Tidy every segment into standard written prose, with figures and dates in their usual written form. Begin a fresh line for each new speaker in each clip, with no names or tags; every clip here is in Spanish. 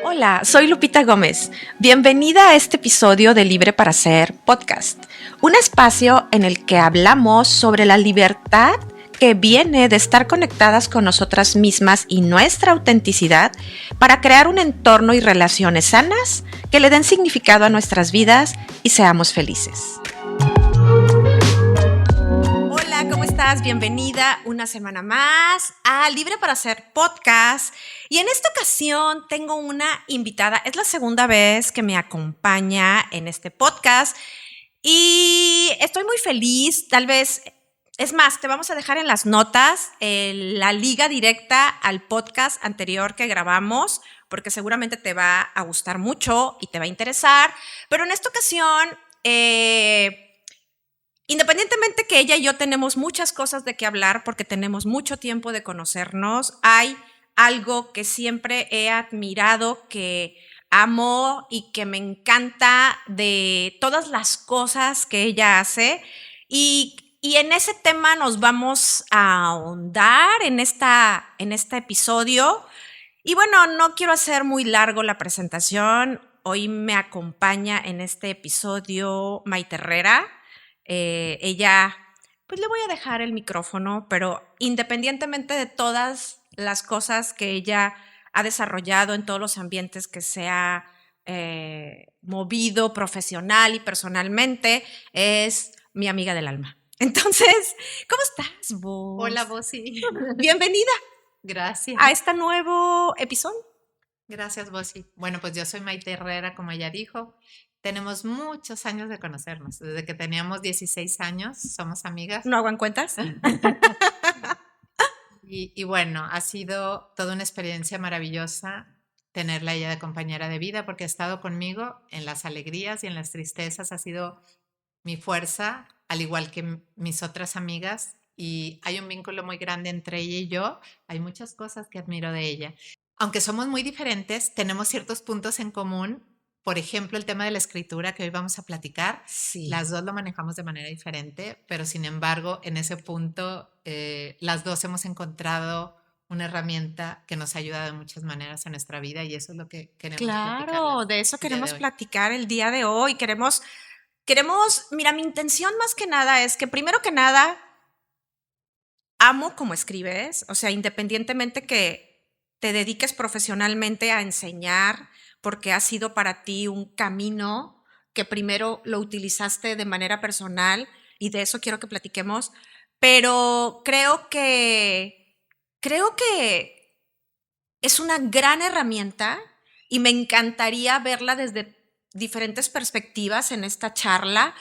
Hola, soy Lupita Gómez. Bienvenida a este episodio de Libre para Ser podcast, un espacio en el que hablamos sobre la libertad que viene de estar conectadas con nosotras mismas y nuestra autenticidad para crear un entorno y relaciones sanas que le den significado a nuestras vidas y seamos felices. Hola, ¿cómo estás? Bienvenida una semana más a Libre para Ser podcast. Y en esta ocasión tengo una invitada. Es la segunda vez que me acompaña en este podcast y estoy muy feliz. Tal vez, es más, te vamos a dejar en las notas la liga directa al podcast anterior que grabamos, porque seguramente te va a gustar mucho y te va a interesar. Pero en esta ocasión, independientemente que ella y yo tenemos muchas cosas de qué hablar porque tenemos mucho tiempo de conocernos, hay algo que siempre he admirado, que amo y que me encanta de todas las cosas que ella hace. Y en ese tema nos vamos a ahondar en este episodio. Y bueno, no quiero hacer muy largo la presentación. Hoy me acompaña en este episodio Maite Herrera. Ella, pues le voy a dejar el micrófono, pero independientemente de todas las cosas que ella ha desarrollado en todos los ambientes que se ha movido profesional y personalmente, es mi amiga del alma. Entonces, ¿cómo estás vos?
Hola, Bossy.
Bienvenida
Gracias.
a este nuevo episodio.
Gracias, Bossy. Bueno, pues yo soy Maite Herrera, como ella dijo. Tenemos muchos años de conocernos. Desde que teníamos 16 años, somos amigas.
¿No hagan cuentas?
Y bueno, ha sido toda una experiencia maravillosa tenerla ella de compañera de vida, porque ha estado conmigo en las alegrías y en las tristezas. Ha sido mi fuerza, al igual que mis otras amigas. Y hay un vínculo muy grande entre ella y yo. Hay muchas cosas que admiro de ella. Aunque somos muy diferentes, tenemos ciertos puntos en común. Por ejemplo, el tema de la escritura que hoy vamos a platicar.
Sí.
Las dos lo manejamos de manera diferente, pero sin embargo, en ese punto, las dos hemos encontrado una herramienta que nos ha ayudado de muchas maneras en nuestra vida y eso es lo que queremos platicar.
Claro, de eso
el día de
queremos
hoy.
platicar el día de hoy. Mira, mi intención más que nada es que primero que nada, amo como escribes, o sea, independientemente que te dediques profesionalmente a enseñar, porque ha sido para ti un camino que primero lo utilizaste de manera personal y de eso quiero que platiquemos, pero creo que es una gran herramienta y me encantaría verla desde diferentes perspectivas en esta charla,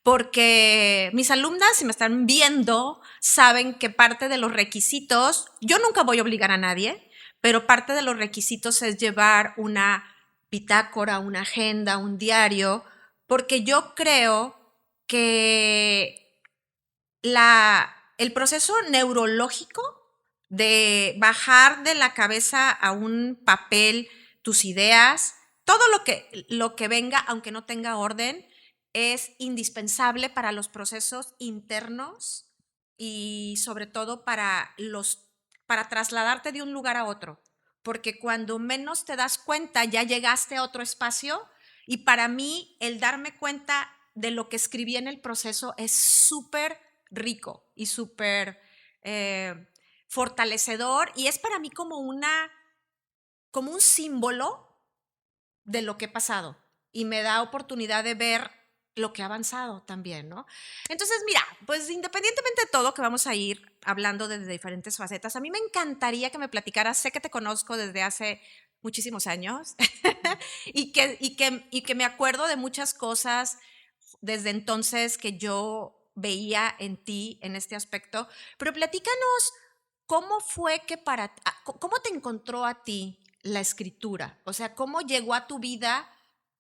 porque mis alumnas, si me están viendo, saben que parte de los requisitos, yo nunca voy a obligar a nadie, pero parte de los requisitos es llevar una bitácora, una agenda, un diario, porque yo creo que el proceso neurológico de bajar de la cabeza a un papel tus ideas, todo lo que venga, aunque no tenga orden, es indispensable para los procesos internos y sobre todo para trasladarte de un lugar a otro, porque cuando menos te das cuenta ya llegaste a otro espacio y para mí el darme cuenta de lo que escribí en el proceso es súper rico y súper fortalecedor y es para mí como un símbolo de lo que he pasado y me da oportunidad de ver lo que ha avanzado también, ¿no? Entonces, mira, pues independientemente de todo que vamos a ir hablando desde diferentes facetas, a mí me encantaría que me platicaras, sé que te conozco desde hace muchísimos años y que me acuerdo de muchas cosas desde entonces que yo veía en ti en este aspecto, pero platícanos cómo fue que cómo te encontró a ti la escritura, o sea, cómo llegó a tu vida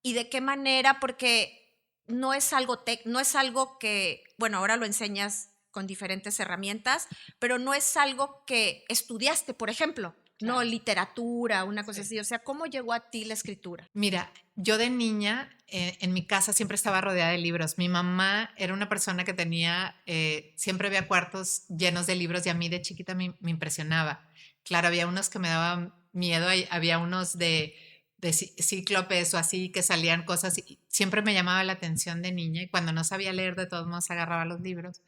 y de qué manera, porque no es algo que, bueno, ahora lo enseñas con diferentes herramientas, pero no es algo que estudiaste, por ejemplo. no,
claro.
literatura, una cosa
Sí.
así. O sea, ¿cómo llegó a ti la escritura?
Mira, yo de niña en mi casa siempre estaba rodeada de libros. Mi mamá era una persona que tenía, siempre había cuartos llenos de libros y a mí de chiquita me impresionaba. Claro, había unos que me daban miedo, había unos de cíclopes o así que salían cosas y siempre me llamaba la atención de niña y cuando no sabía leer de todos modos agarraba los libros.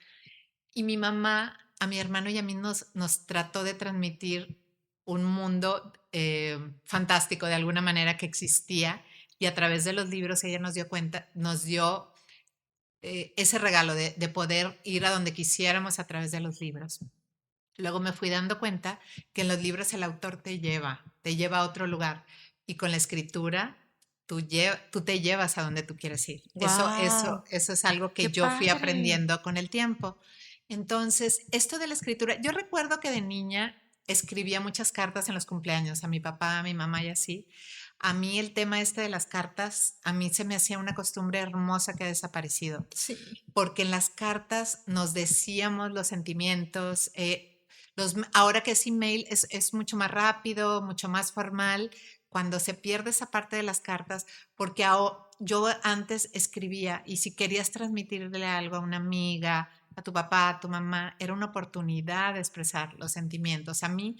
Y mi mamá, a mi hermano y a mí nos trató de transmitir un mundo fantástico de alguna manera que existía y a través de los libros ella nos dio cuenta, nos dio ese regalo de poder ir a donde quisiéramos a través de los libros. Luego me fui dando cuenta que en los libros el autor te lleva a otro lugar y con la escritura tú te llevas a donde tú quieres ir.
Wow,
Eso es algo
qué
que yo fui
padre.
aprendiendo con el tiempo. Entonces, esto de la escritura, yo recuerdo que de niña escribía muchas cartas en los cumpleaños a mi papá, a mi mamá y así. A mí el tema este de las cartas, a mí se me hacía una costumbre hermosa que ha desaparecido,
Sí.
porque en las cartas nos decíamos los sentimientos. Ahora que es email es mucho más rápido, mucho más formal, cuando se pierde esa parte de las cartas, porque yo antes escribía y si querías transmitirle algo a una amiga, a tu papá, a tu mamá, era una oportunidad de expresar los sentimientos. A mí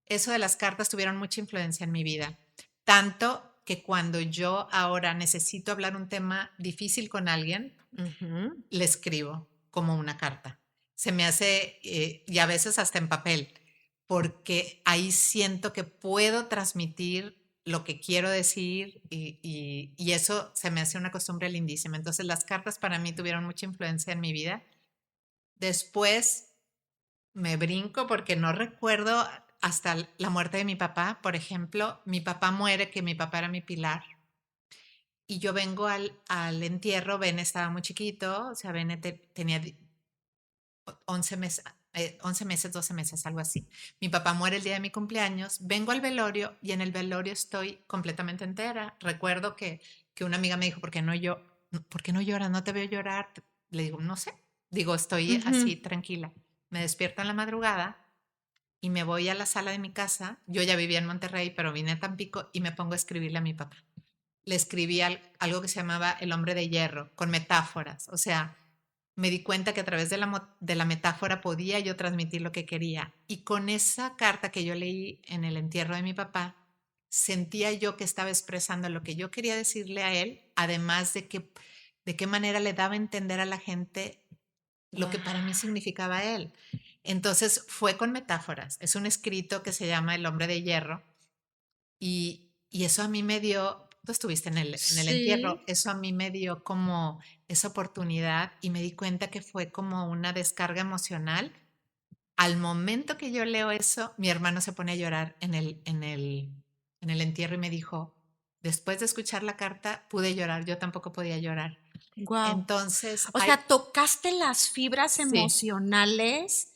eso de las cartas tuvieron mucha influencia en mi vida, tanto que cuando yo ahora necesito hablar un tema difícil con alguien,
Ujú.
le escribo como una carta. Se me hace, y a veces hasta en papel, porque ahí siento que puedo transmitir lo que quiero decir y eso se me hace una costumbre lindísima. Entonces las cartas para mí tuvieron mucha influencia en mi vida. Después me brinco porque no recuerdo hasta la muerte de mi papá, por ejemplo, mi papá muere, que mi papá era mi pilar. Y yo vengo al entierro, Bene estaba muy chiquito, o sea, Bene tenía 11 meses, 11 meses, 12 meses, algo así. Mi papá muere el día de mi cumpleaños, vengo al velorio y en el velorio estoy completamente entera. Recuerdo que una amiga me dijo, ¿por qué no lloras? No te veo llorar. Le digo, no sé. Digo, estoy
Ujú.
así, tranquila. Me despierto en la madrugada y me voy a la sala de mi casa. Yo ya vivía en Monterrey, pero vine a Tampico y me pongo a escribirle a mi papá. Le escribí algo que se llamaba El hombre de hierro, con metáforas. O sea, me di cuenta que a través de la metáfora podía yo transmitir lo que quería. Y con esa carta que yo leí en el entierro de mi papá, sentía yo que estaba expresando lo que yo quería decirle a él, además de qué manera le daba a entender a la gente lo que para mí
Guau.
significaba él. Entonces fue con metáforas. Es un escrito que se llama El hombre de hierro y eso a mí me dio, tú estuviste en el entierro,
Sí.
eso a mí me dio como esa oportunidad y me di cuenta que fue como una descarga emocional. Al momento que yo leo eso, mi hermano se pone a llorar en el entierro y me dijo, después de escuchar la carta, pude llorar, yo tampoco podía llorar.
Guau.
Entonces,
O sea, tocaste las fibras
sí,
emocionales.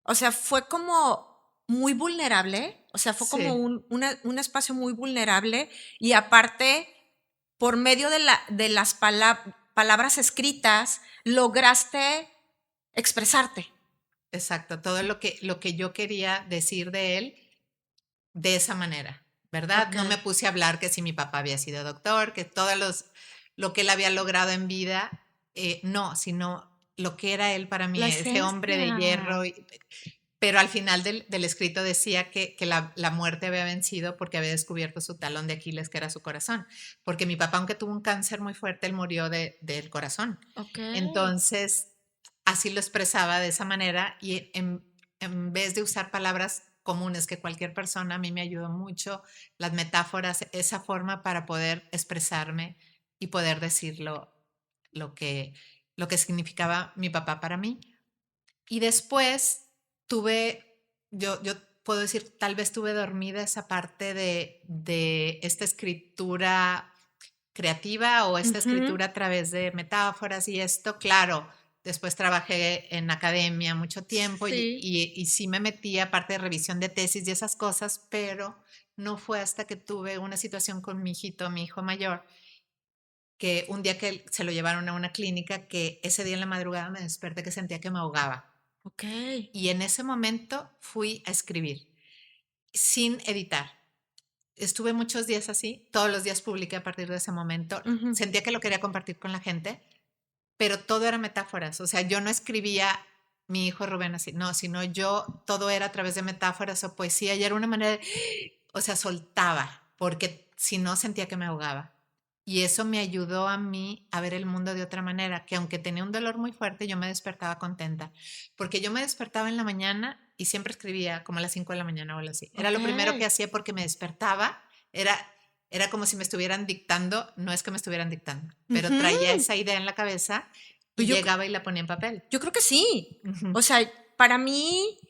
O sea, fue como muy vulnerable. O sea, fue como
sí,
un espacio muy vulnerable. Y aparte, por medio de las palabras escritas, lograste expresarte.
exacto, todo lo que yo quería decir de él de esa manera, ¿verdad?
Ok.
No me puse a hablar que si mi papá había sido doctor, que lo que él había logrado en vida, no, sino lo que era él para
La
mí, ese hombre de
esencia.
hierro. Pero al final del escrito decía que la muerte había vencido porque había descubierto su talón de Aquiles, que era su corazón. Porque mi papá, aunque tuvo un cáncer muy fuerte, él murió del corazón.
Ok.
Entonces, así lo expresaba de esa manera y en vez de usar palabras comunes que cualquier persona, a mí me ayudó mucho las metáforas, esa forma para poder expresarme y poder decir lo que, lo que significaba mi papá para mí. Y después yo puedo decir, tal vez tuve dormida esa parte de esta escritura creativa o esta
Ujú.
escritura a través de metáforas y esto, claro, después trabajé en academia mucho tiempo
Sí.
y sí me metí a parte de revisión de tesis y esas cosas, pero no fue hasta que tuve una situación con mi hijito, mi hijo mayor, que un día que se lo llevaron a una clínica, que ese día en la madrugada me desperté que sentía que me ahogaba.
Ok.
Y en ese momento fui a escribir. sin editar. Estuve muchos días así, todos los días publiqué a partir de ese momento. Sentía que lo quería compartir con la gente, pero todo era metáforas. O sea, yo no escribía mi hijo Rubén así, no, sino yo, todo era a través de metáforas o poesía y era una manera de, o sea, soltaba, porque si no sentía que me ahogaba. Y eso me ayudó a mí a ver el mundo de otra manera, que aunque tenía un dolor muy fuerte, yo me despertaba contenta, porque yo me despertaba en la mañana y siempre escribía como a las 5 de la mañana o algo así. Era lo primero que hacía porque me despertaba, era como si me estuvieran dictando, no es que me estuvieran dictando, pero traía esa idea en la cabeza y llegaba y la ponía en papel.
Yo creo que sí. O sea, para mí,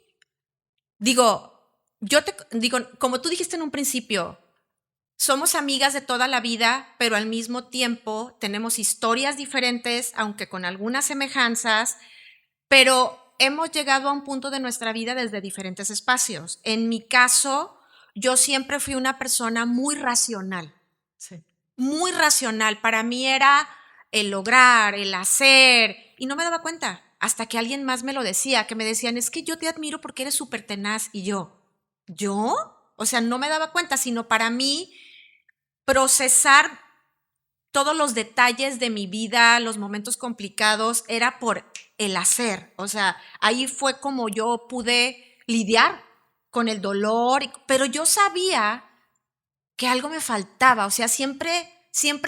digo, como tú dijiste en un principio, somos amigas de toda la vida, pero al mismo tiempo tenemos historias diferentes, aunque con algunas semejanzas, pero hemos llegado a un punto de nuestra vida desde diferentes espacios. En mi caso, yo siempre fui una persona muy racional.
Sí.
Muy racional. Para mí era el lograr, el hacer, y no me daba cuenta hasta que alguien más me lo decía, que me decían, es que yo te admiro porque eres súper tenaz. Y ¿yo? O sea, no me daba cuenta, sino para mí procesar todos los detalles de mi vida, los momentos complicados, era por el hacer. O sea, ahí fue como yo pude lidiar con el dolor, pero yo sabía que algo me faltaba, o sea, siempre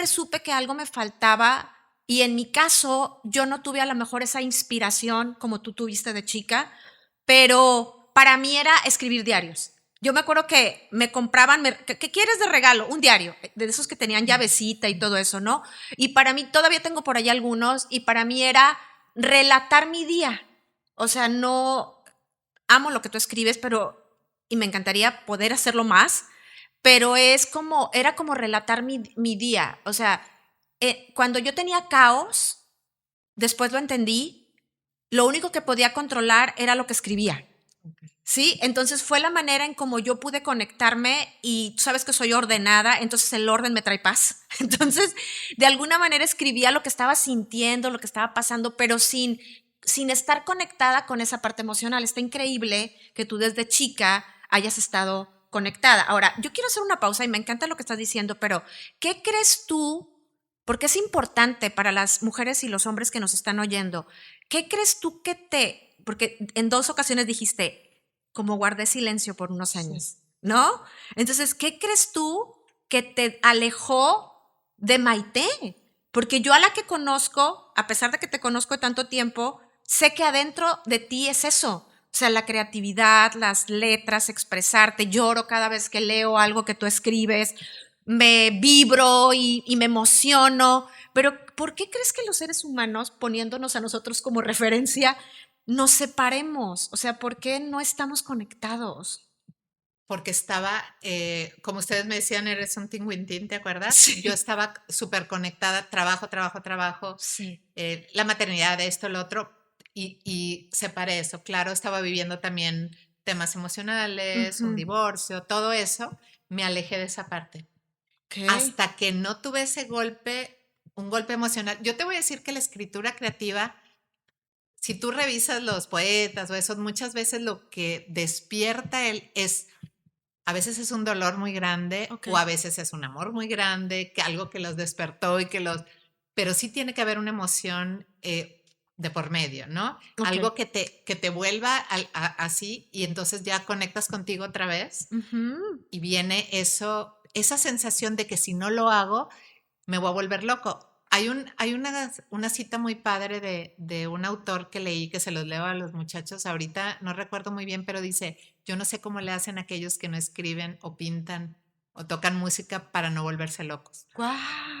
supe que algo me faltaba y en mi caso yo no tuve a lo mejor esa inspiración como tú tuviste de chica, pero para mí era escribir diarios. Yo me acuerdo que me compraban, ¿qué quieres de regalo? Un diario, de esos que tenían llavecita y todo eso, ¿no? Y para mí, todavía tengo por ahí algunos, y para mí era relatar mi día. O sea, no amo lo que tú escribes, y me encantaría poder hacerlo más, pero era como relatar mi día. O sea, cuando yo tenía caos, después lo entendí, lo único que podía controlar era lo que escribía. ¿Sí? Entonces fue la manera en como yo pude conectarme y tú sabes que soy ordenada, entonces el orden me trae paz. Entonces, de alguna manera escribía lo que estaba sintiendo, lo que estaba pasando, pero sin estar conectada con esa parte emocional. Está increíble que tú desde chica hayas estado conectada. Ahora, yo quiero hacer una pausa y me encanta lo que estás diciendo, pero ¿qué crees tú? Porque es importante para las mujeres y los hombres que nos están oyendo. ¿Qué crees tú porque en 2 ocasiones dijiste, como guardé silencio por unos años, ¿no? Entonces, ¿qué crees tú que te alejó de Maite? Porque yo a la que conozco, a pesar de que te conozco de tanto tiempo, sé que adentro de ti es eso. O sea, la creatividad, las letras, expresarte. Lloro cada vez que leo algo que tú escribes. Me vibro y me emociono. Pero ¿por qué crees que los seres humanos, poniéndonos a nosotros como referencia, nos separemos? O sea, ¿por qué no estamos conectados?
Porque estaba, como ustedes me decían, eres un tingüintín, ¿te acuerdas?
Sí.
Yo estaba súper conectada, trabajo,
Sí.
la maternidad, esto, lo otro, y separé eso. Claro, estaba viviendo también temas emocionales, un divorcio, todo eso, me alejé de esa parte.
Okay.
Hasta que no tuve ese golpe, un golpe emocional. Yo te voy a decir que la escritura creativa, si tú revisas los poetas o eso, muchas veces lo que despierta a veces es un dolor muy grande o a veces es un amor muy grande, que algo que los despertó pero sí tiene que haber una emoción de por medio, ¿no? Algo que te vuelva así y entonces ya conectas contigo otra vez y viene esa sensación de que si no lo hago, me voy a volver loco. Hay una cita muy padre de un autor que leí, que se los leo a los muchachos ahorita, no recuerdo muy bien, pero dice, yo no sé cómo le hacen aquellos que no escriben o pintan o tocan música para no volverse locos.
Wow.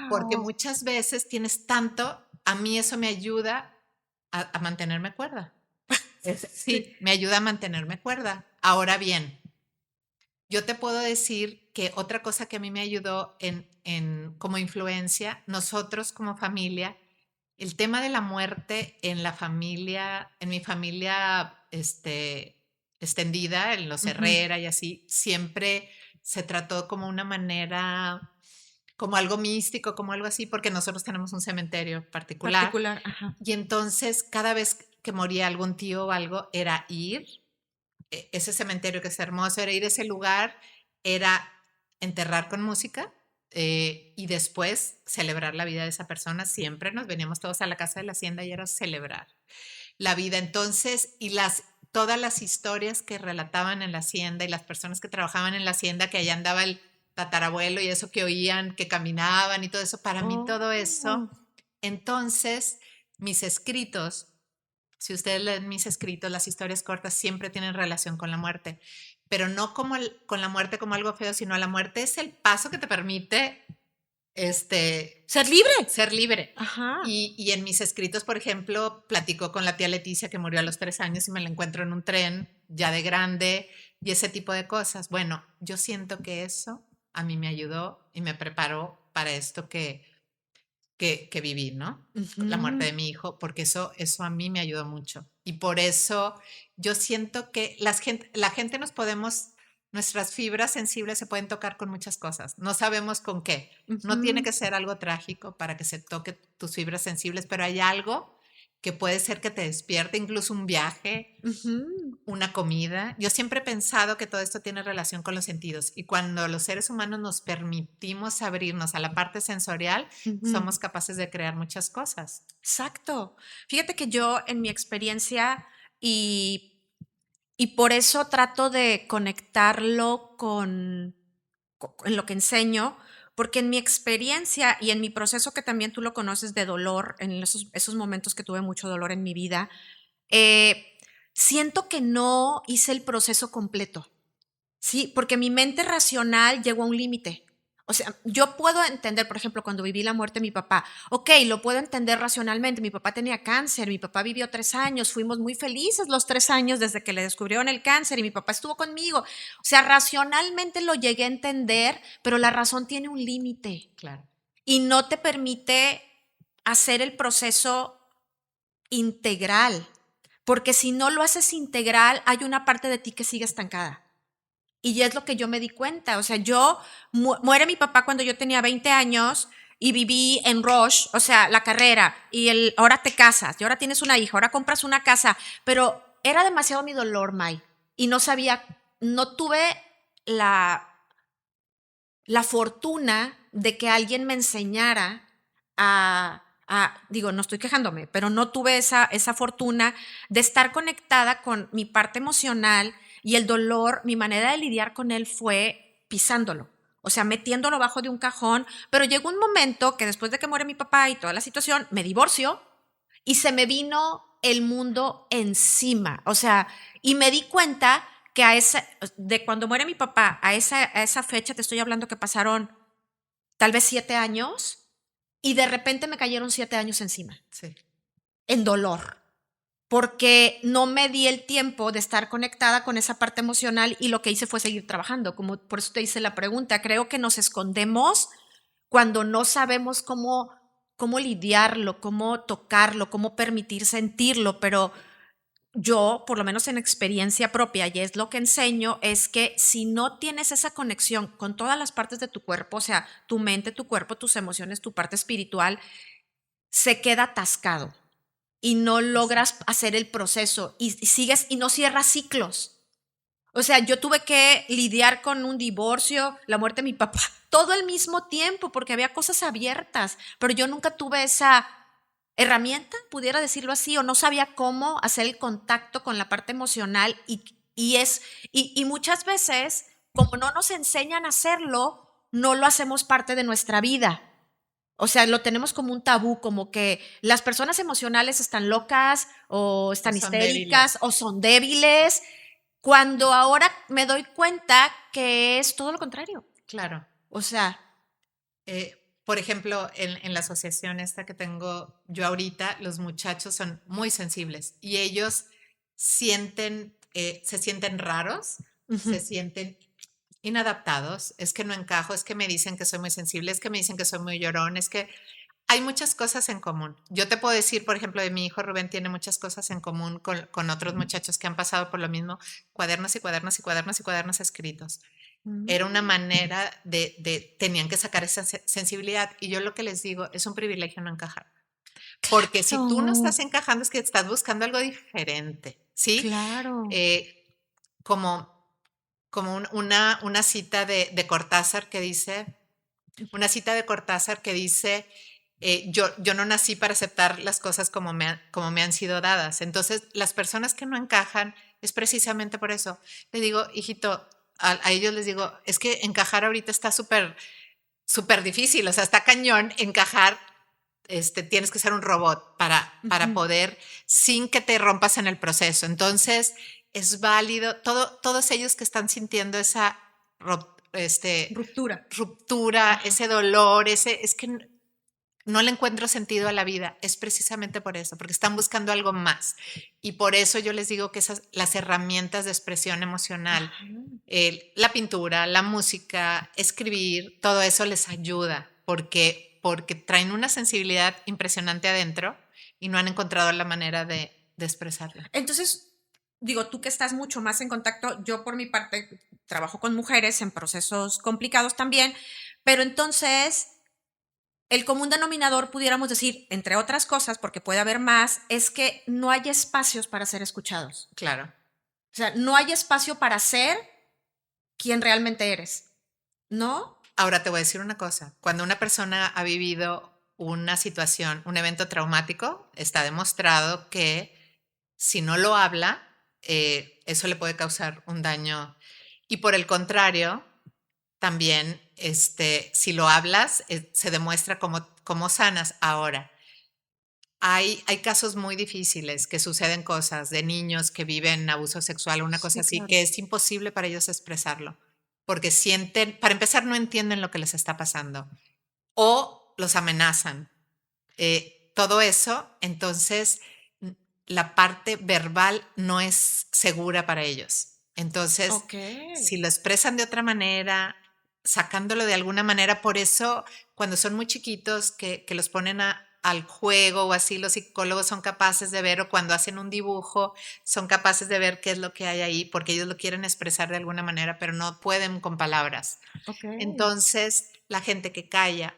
Porque muchas veces tienes tanto, a mí eso me ayuda a mantenerme cuerda. Sí, me ayuda a mantenerme cuerda. Ahora bien, yo te puedo decir que otra cosa que a mí me ayudó como influencia, nosotros como familia, el tema de la muerte en la familia, en mi familia extendida, en los Herrera y así, siempre se trató como una manera, como algo místico, como algo así, porque nosotros tenemos un cementerio particular.
Ajá.
Y entonces cada vez que moría algún tío o algo, era ir ese cementerio que es hermoso, era ir a ese lugar, era enterrar con música y después celebrar la vida de esa persona. Siempre nos veníamos todos a la casa de la hacienda y era celebrar la vida. Entonces, todas las historias que relataban en la hacienda y las personas que trabajaban en la hacienda, que allá andaba el tatarabuelo y eso que oían, que caminaban y todo eso, para mí todo eso.
Oh.
Entonces, mis escritos, si ustedes leen mis escritos, las historias cortas siempre tienen relación con la muerte, pero no como con la muerte como algo feo, sino la muerte es el paso que te permite
Ser libre.
ser libre.
Ajá.
Y en mis escritos, por ejemplo, platico con la tía Leticia que murió a los 3 años y me la encuentro en un tren ya de grande y ese tipo de cosas. Bueno, yo siento que eso a mí me ayudó y me preparó para esto que viví, ¿no? La muerte de mi hijo, porque eso a mí me ayudó mucho. Y por eso yo siento que la gente nuestras fibras sensibles se pueden tocar con muchas cosas. No sabemos con qué. No tiene que ser algo trágico para que se toque tus fibras sensibles, pero hay algo que puede ser que te despierte, incluso un viaje, una comida. Yo siempre he pensado que todo esto tiene relación con los sentidos y cuando los seres humanos nos permitimos abrirnos a la parte sensorial, somos capaces de crear muchas cosas.
Exacto. Fíjate que yo en mi experiencia y por eso trato de conectarlo en lo que enseño, porque en mi experiencia y en mi proceso que también tú lo conoces de dolor, en esos momentos que tuve mucho dolor en mi vida, siento que no hice el proceso completo. Sí, porque mi mente racional llegó a un límite. O sea, yo puedo entender, por ejemplo, cuando viví la muerte de mi papá, ok, lo puedo entender racionalmente. Mi papá tenía cáncer, mi papá vivió 3 años, fuimos muy felices los 3 años desde que le descubrieron el cáncer y mi papá estuvo conmigo. O sea, racionalmente lo llegué a entender, pero la razón tiene un límite
Claro.
y no te permite hacer el proceso integral, porque si no lo haces integral, hay una parte de ti que sigue estancada. Y ya es lo que yo me di cuenta. O sea, muere mi papá cuando yo tenía 20 años y viví en Rush, o sea, la carrera, y ahora te casas, y ahora tienes una hija, ahora compras una casa, pero era demasiado mi dolor, May, y no sabía, no tuve la, la fortuna de que alguien me enseñara digo, no estoy quejándome, pero no tuve esa fortuna de estar conectada con mi parte emocional y el dolor. Mi manera de lidiar con él fue pisándolo, o sea, metiéndolo bajo de un cajón, pero llegó un momento que después de que muere mi papá y toda la situación, me divorcio y se me vino el mundo encima, o sea, y me di cuenta que de cuando muere mi papá a esa fecha, te estoy hablando que pasaron tal vez 7 años, y de repente me cayeron 7 años encima,
Sí.
en dolor, porque no me di el tiempo de estar conectada con esa parte emocional y lo que hice fue seguir trabajando. Como por eso te hice la pregunta, creo que nos escondemos cuando no sabemos cómo lidiarlo, cómo tocarlo, cómo permitir sentirlo, pero yo, por lo menos en experiencia propia, y es lo que enseño, es que si no tienes esa conexión con todas las partes de tu cuerpo, o sea, tu mente, tu cuerpo, tus emociones, tu parte espiritual, se queda atascado y no logras hacer el proceso y sigues y no cierras ciclos. O sea, yo tuve que lidiar con un divorcio, la muerte de mi papá, todo al mismo tiempo, porque había cosas abiertas, pero yo nunca tuve esa herramienta, pudiera decirlo así, o no sabía cómo hacer el contacto con la parte emocional y muchas veces, como no nos enseñan a hacerlo, no lo hacemos parte de nuestra vida. O sea, lo tenemos como un tabú, como que las personas emocionales están locas o
O
están
son débiles.
histéricas o son débiles, cuando ahora me doy cuenta que es todo lo contrario.
Claro.
O sea,
Por ejemplo, en la asociación esta que tengo yo ahorita, los muchachos son muy sensibles y ellos se sienten raros, se sienten inadaptados, es que no encajo, es que me dicen que soy muy sensible, es que me dicen que soy muy llorón, es que hay muchas cosas en común. Yo te puedo decir, por ejemplo, de mi hijo Rubén tiene muchas cosas en común con otros muchachos que han pasado por lo mismo, cuadernos y cuadernos y cuadernos y cuadernos escritos. Era una manera tenían que sacar esa sensibilidad. Y yo lo que les digo, es un privilegio no encajar. Porque si tú no
claro,
estás encajando es que estás buscando algo diferente, ¿sí?
claro.
Eh, una cita de Cortázar que dice, yo no nací para aceptar las cosas como me han sido dadas. Entonces, las personas que no encajan es precisamente por eso. Le digo, hijito, a ellos les digo, es que encajar ahorita está súper, súper difícil, o sea, está cañón encajar. Tienes que ser un robot para poder, sin que te rompas en el proceso. Entonces, es válido, todos ellos que están sintiendo esa ruptura,
Ajá.
ese dolor, es que no le encuentro sentido a la vida, es precisamente por eso, porque están buscando algo más. Y por eso yo les digo que las herramientas de expresión emocional,
Ajá.
la pintura, la música, escribir, todo eso les ayuda, porque traen una sensibilidad impresionante adentro y no han encontrado la manera de expresarla.
Entonces, digo, tú que estás mucho más en contacto, yo por mi parte trabajo con mujeres en procesos complicados también, pero entonces el común denominador, pudiéramos decir, entre otras cosas, porque puede haber más, es que no hay espacios para ser escuchados.
Claro.
O sea, no hay espacio para ser quien realmente eres, ¿no?
Ahora te voy a decir una cosa. Cuando una persona ha vivido una situación, un evento traumático, está demostrado que si no lo habla, eso le puede causar un daño. Y por el contrario, también, si lo hablas, se demuestra cómo sanas. Ahora, hay casos muy difíciles que suceden cosas de niños que viven abuso sexual, una cosa
Sí,
así,
claro.
que es imposible para ellos expresarlo, porque sienten, para empezar, no entienden lo que les está pasando o los amenazan. Todo eso, entonces, la parte verbal no es segura para ellos. Entonces,
Ok.
si lo expresan de otra manera, sacándolo de alguna manera, por eso cuando son muy chiquitos que los ponen al juego o así, los psicólogos son capaces de ver, o cuando hacen un dibujo, son capaces de ver qué es lo que hay ahí, porque ellos lo quieren expresar de alguna manera, pero no pueden con palabras.
Ok.
Entonces, la gente que calla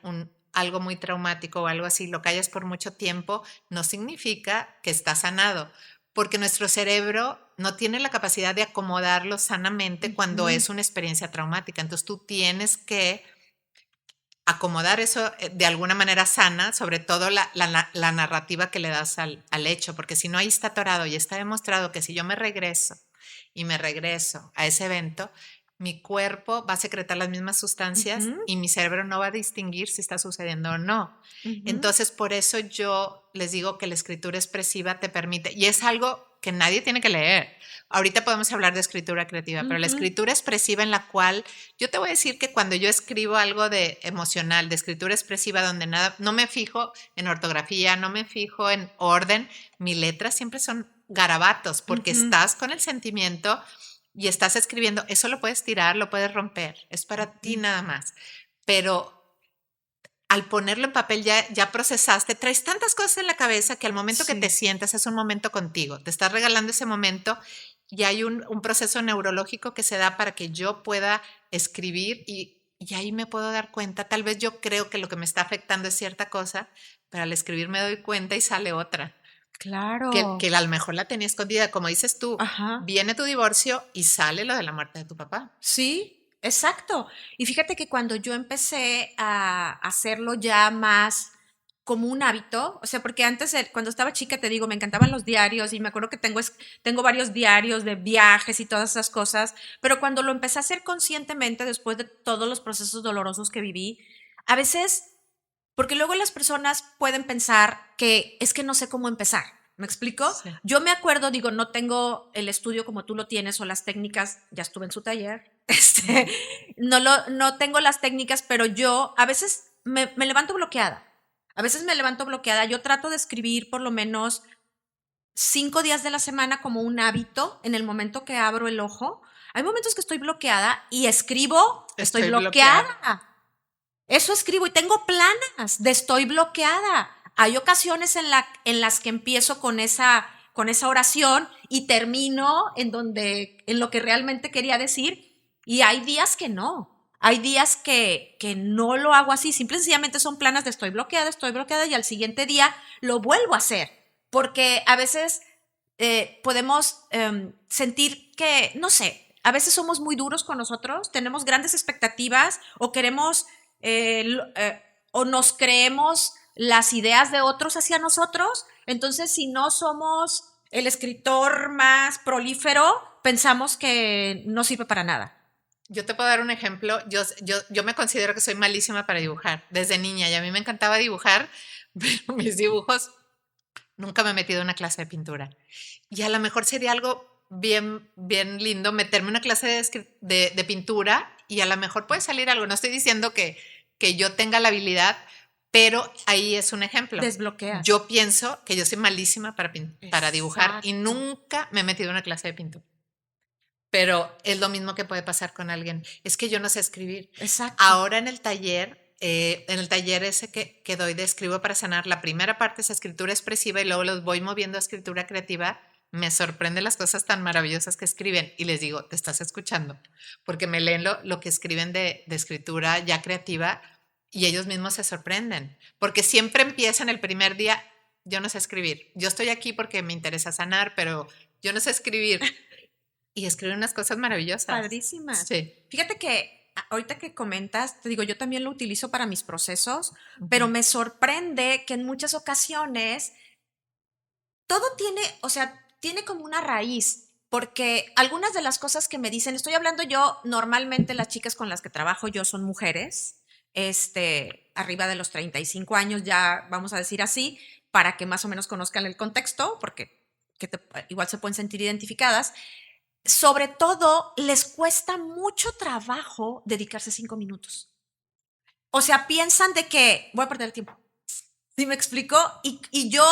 algo muy traumático o algo así, lo callas por mucho tiempo, no significa que está sanado, porque nuestro cerebro no tiene la capacidad de acomodarlo sanamente cuando
Ujú.
es una experiencia traumática. Entonces, tú tienes que acomodar eso de alguna manera sana, sobre todo la narrativa que le das al hecho, porque si no, ahí está atorado y está demostrado que si yo me regreso y me regreso a ese evento, mi cuerpo va a secretar las mismas sustancias
Ujú.
y mi cerebro no va a distinguir si está sucediendo o no.
Ujú.
Entonces, por eso yo les digo que la escritura expresiva te permite, y es algo que nadie tiene que leer. Ahorita podemos hablar de escritura creativa, pero la
Ujú.
escritura expresiva en la cual yo te voy a decir que cuando yo escribo algo de emocional, de escritura expresiva, donde nada, no me fijo en ortografía, no me fijo en orden, mis letras siempre son garabatos, porque
Ujú.
estás con el sentimiento y estás escribiendo. Eso lo puedes tirar, lo puedes romper, es para ti
Ujú.
nada más. Pero al ponerlo en papel ya procesaste, traes tantas cosas en la cabeza que al momento que te
Sí.
sientas es un momento contigo, te estás regalando ese momento y hay un proceso neurológico que se da para que yo pueda escribir y ahí me puedo dar cuenta, tal vez yo creo que lo que me está afectando es cierta cosa, pero al escribir me doy cuenta y sale otra, que
Claro.
a lo mejor la tenía escondida, como dices tú,
Ajá.
viene tu divorcio y sale lo de la muerte de tu papá.
Sí, exacto. Y fíjate que cuando yo empecé a hacerlo ya más como un hábito, o sea, porque antes, cuando estaba chica, te digo, me encantaban los diarios y me acuerdo que tengo varios diarios de viajes y todas esas cosas, pero cuando lo empecé a hacer conscientemente, después de todos los procesos dolorosos que viví, a veces, porque luego las personas pueden pensar que es que no sé cómo empezar. ¿Me explico?
Sí.
Yo me acuerdo, digo, no tengo el estudio como tú lo tienes o las técnicas, ya estuve en su taller,
Ujú.
no tengo las técnicas, pero yo a veces me levanto bloqueada. A veces me levanto bloqueada. Yo trato de escribir por lo menos 5 días de la semana como un hábito en el momento que abro el ojo. Hay momentos que estoy bloqueada y escribo, estoy
Estoy bloqueada.
bloqueada. Eso escribo y tengo planas de estoy bloqueada. Hay ocasiones en las que empiezo con esa oración y termino en lo que realmente quería decir, y hay días que no. Hay días que no lo hago así, simple y sencillamente son planas de estoy bloqueada y al siguiente día lo vuelvo a hacer, porque a veces podemos sentir que, no sé, a veces somos muy duros con nosotros, tenemos grandes expectativas o queremos o nos creemos las ideas de otros hacia nosotros. Entonces, si no somos el escritor más prolífero, pensamos que no sirve para nada.
Yo te puedo dar un ejemplo. Yo me considero que soy malísima para dibujar desde niña y a mí me encantaba dibujar, pero mis dibujos nunca me he metido en una clase de pintura. Y a lo mejor sería algo bien, bien lindo meterme en una clase de pintura y a lo mejor puede salir algo. No estoy diciendo que yo tenga la habilidad, pero ahí es un ejemplo.
Desbloqueas.
Yo pienso que yo soy malísima para dibujar y
Exacto.
nunca me he metido en una clase de pintura. Pero es lo mismo que puede pasar con alguien. Es que yo no sé escribir.
Exacto.
Ahora en el taller ese que doy de Escribo para Sanar, la primera parte es escritura expresiva y luego los voy moviendo a escritura creativa. Me sorprende las cosas tan maravillosas que escriben y les digo, te estás escuchando, porque me leen lo que escriben de escritura ya creativa y ellos mismos se sorprenden, porque siempre empiezan el primer día, yo no sé escribir, yo estoy aquí porque me interesa sanar, pero yo no sé escribir. Y escriben unas cosas maravillosas.
Padrísimas.
Sí.
Fíjate que ahorita que comentas, te digo, yo también lo utilizo para mis procesos, pero me sorprende que en muchas ocasiones todo tiene, o sea, tiene como una raíz, porque algunas de las cosas que me dicen, estoy hablando yo, normalmente las chicas con las que trabajo yo son mujeres, arriba de los 35 años, ya vamos a decir así, para que más o menos conozcan el contexto, porque igual se pueden sentir identificadas. Sobre todo, les cuesta mucho trabajo dedicarse 5 minutos. O sea, piensan de que voy a perder el tiempo. ¿Sí me explico? Y yo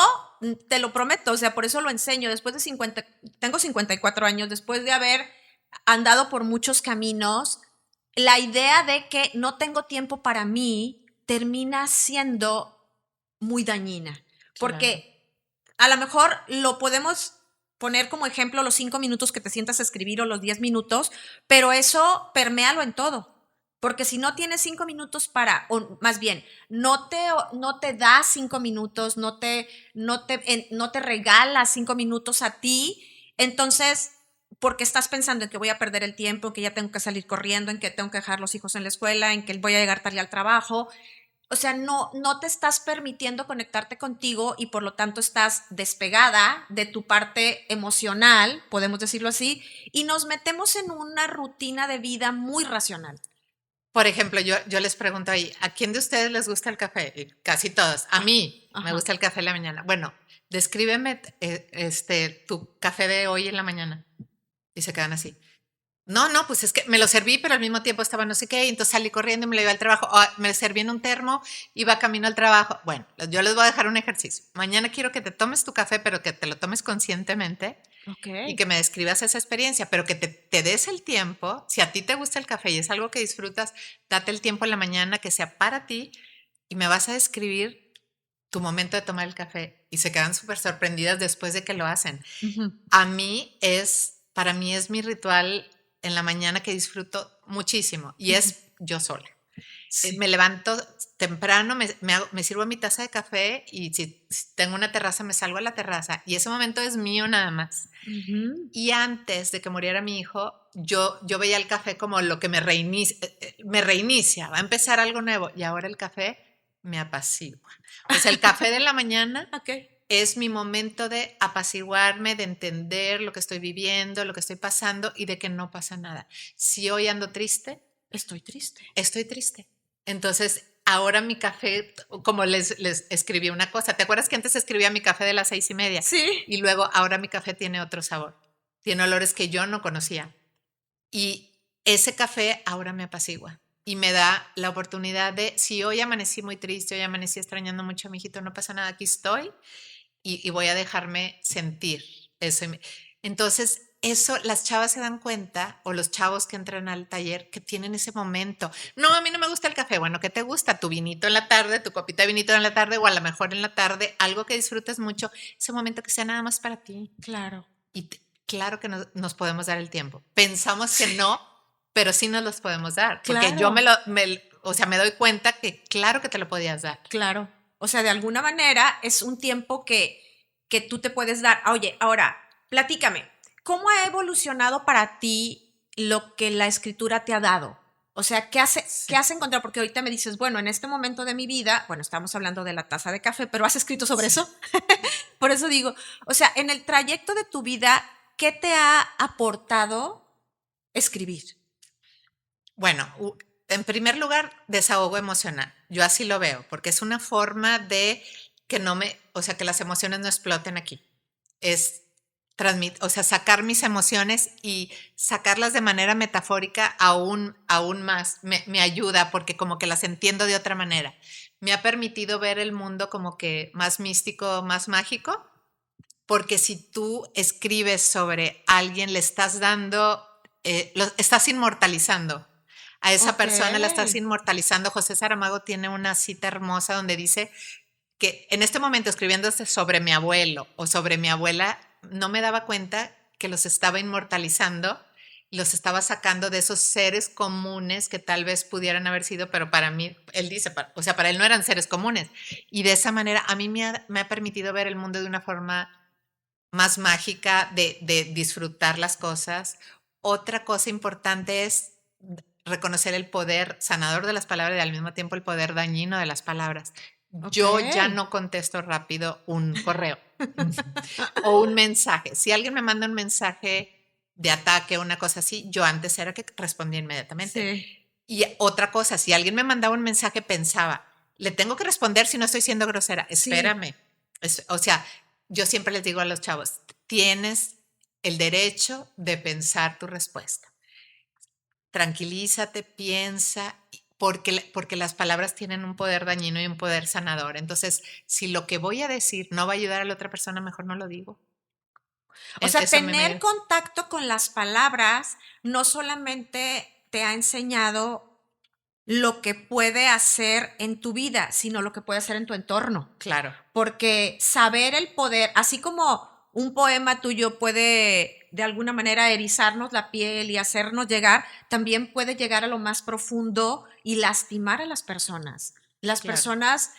te lo prometo, o sea, por eso lo enseño. Después de 50, tengo 54 años, después de haber andado por muchos caminos, la idea de que no tengo tiempo para mí termina siendo muy dañina. Porque a lo mejor lo podemos poner como ejemplo los 5 minutos que te sientas a escribir o los 10 minutos, pero eso perméalo en todo. Porque si no tienes 5 minutos o más bien, no te das 5 minutos, no te regalas 5 minutos a ti, entonces, porque estás pensando en que voy a perder el tiempo, en que ya tengo que salir corriendo, en que tengo que dejar los hijos en la escuela, en que voy a llegar tarde al trabajo. O sea, no te estás permitiendo conectarte contigo y por lo tanto estás despegada de tu parte emocional, podemos decirlo así, y nos metemos en una rutina de vida muy racional.
Por ejemplo, yo les pregunto ahí, ¿a quién de ustedes les gusta el café? Y casi todos. A mí me gusta el café en la mañana. Bueno, descríbeme tu café de hoy en la mañana. Y se quedan así. No, pues es que me lo serví, pero al mismo tiempo estaba no sé qué, y entonces salí corriendo y me lo iba al trabajo. Me serví en un termo, iba camino al trabajo. Bueno, yo les voy a dejar un ejercicio. Mañana quiero que te tomes tu café, pero que te lo tomes conscientemente. Y que me describas esa experiencia, pero que te des el tiempo. Si a ti te gusta el café y es algo que disfrutas, date el tiempo en la mañana que sea para ti y me vas a describir tu momento de tomar el café. Y se quedan súper sorprendidas después de que lo hacen. Para mí es mi ritual en la mañana que disfruto muchísimo y es yo sola. Sí. Me levanto temprano, me sirvo mi taza de café y si tengo una terraza me salgo a la terraza y ese momento es mío nada más. Y antes de que muriera mi hijo, yo veía el café como lo que me reinicia, va a empezar algo nuevo y ahora el café me apacigua. O sea, el café de la mañana es mi momento de apaciguarme, de entender lo que estoy viviendo, lo que estoy pasando y de que no pasa nada. Si hoy ando triste,
estoy triste.
Estoy triste. Entonces, ahora mi café, como les escribí una cosa, ¿te acuerdas que antes escribía mi café de las 6:30?
Sí.
Y luego ahora mi café tiene otro sabor, tiene olores que yo no conocía. Y ese café ahora me apacigua y me da la oportunidad de, si hoy amanecí muy triste, hoy amanecí extrañando mucho a mi hijito, no pasa nada, aquí estoy y voy a dejarme sentir eso. Entonces, eso las chavas se dan cuenta, o los chavos que entran al taller, que tienen ese momento. No, a mí no me gusta el café. Bueno, ¿qué te gusta? Tu vinito en la tarde, tu copita de vinito en la tarde, o a lo mejor en la tarde, algo que disfrutes mucho, ese momento que sea nada más para ti.
Claro.
Y claro que nos podemos dar el tiempo. Pensamos que no, pero sí nos los podemos dar. Porque yo me doy cuenta que claro que te lo podías dar.
Claro. O sea, de alguna manera es un tiempo que tú te puedes dar. Oye, ahora, platícame, ¿cómo ha evolucionado para ti lo que la escritura te ha dado? O sea, ¿qué
Sí,
has encontrado? Porque ahorita me dices, bueno, en este momento de mi vida, bueno, estamos hablando de la taza de café, pero ¿has escrito sobre
sí.
eso? Por eso digo, o sea, en el trayecto de tu vida, ¿qué te ha aportado escribir?
Bueno, en primer lugar, desahogo emocional. Yo así lo veo, porque es una forma de que no me, o sea, que las emociones no exploten aquí. Es o sea, sacar mis emociones y sacarlas de manera metafórica aún más. Me ayuda porque como que las entiendo de otra manera. Me ha permitido ver el mundo como que más místico, más mágico, porque si tú escribes sobre alguien, le estás dando, lo estás inmortalizando. A esa
Ok.
persona la estás inmortalizando. José Saramago tiene una cita hermosa donde dice que en este momento escribiéndose sobre mi abuelo o sobre mi abuela, no me daba cuenta que los estaba inmortalizando, los estaba sacando de esos seres comunes que tal vez pudieran haber sido, pero para mí, él dice, o sea, para él no eran seres comunes. Y de esa manera a mí me ha permitido ver el mundo de una forma más mágica de disfrutar las cosas. Otra cosa importante es reconocer el poder sanador de las palabras y al mismo tiempo el poder dañino de las palabras.
Ok.
Yo ya no contesto rápido un correo o un mensaje. Si alguien me manda un mensaje de ataque o una cosa así, yo antes era que respondía inmediatamente.
Sí,
Y otra cosa, si alguien me mandaba un mensaje, pensaba, le tengo que responder si no estoy siendo grosera.
sí.
Espérame. O sea, yo siempre les digo a los chavos, tienes el derecho de pensar tu respuesta. Tranquilízate, piensa, porque las palabras tienen un poder dañino y un poder sanador. Entonces, si lo que voy a decir no va a ayudar a la otra persona, mejor no lo digo.
O sea,
Eso a mí me
tener
ayuda.
contacto con las palabras no solamente te ha enseñado lo que puede hacer en tu vida, sino lo que puede hacer en tu entorno.
Claro,
Porque saber el poder, así como un poema tuyo puede de alguna manera erizarnos la piel y hacernos llegar, también puede llegar a lo más profundo y lastimar a las personas. Las
claro,
personas,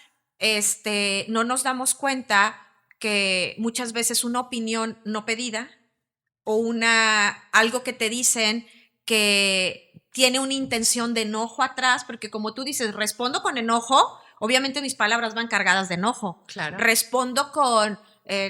no nos damos cuenta que muchas veces una opinión no pedida o algo que te dicen que tiene una intención de enojo atrás, porque como tú dices, respondo con enojo, obviamente mis palabras van cargadas de enojo.
claro,
Respondo con,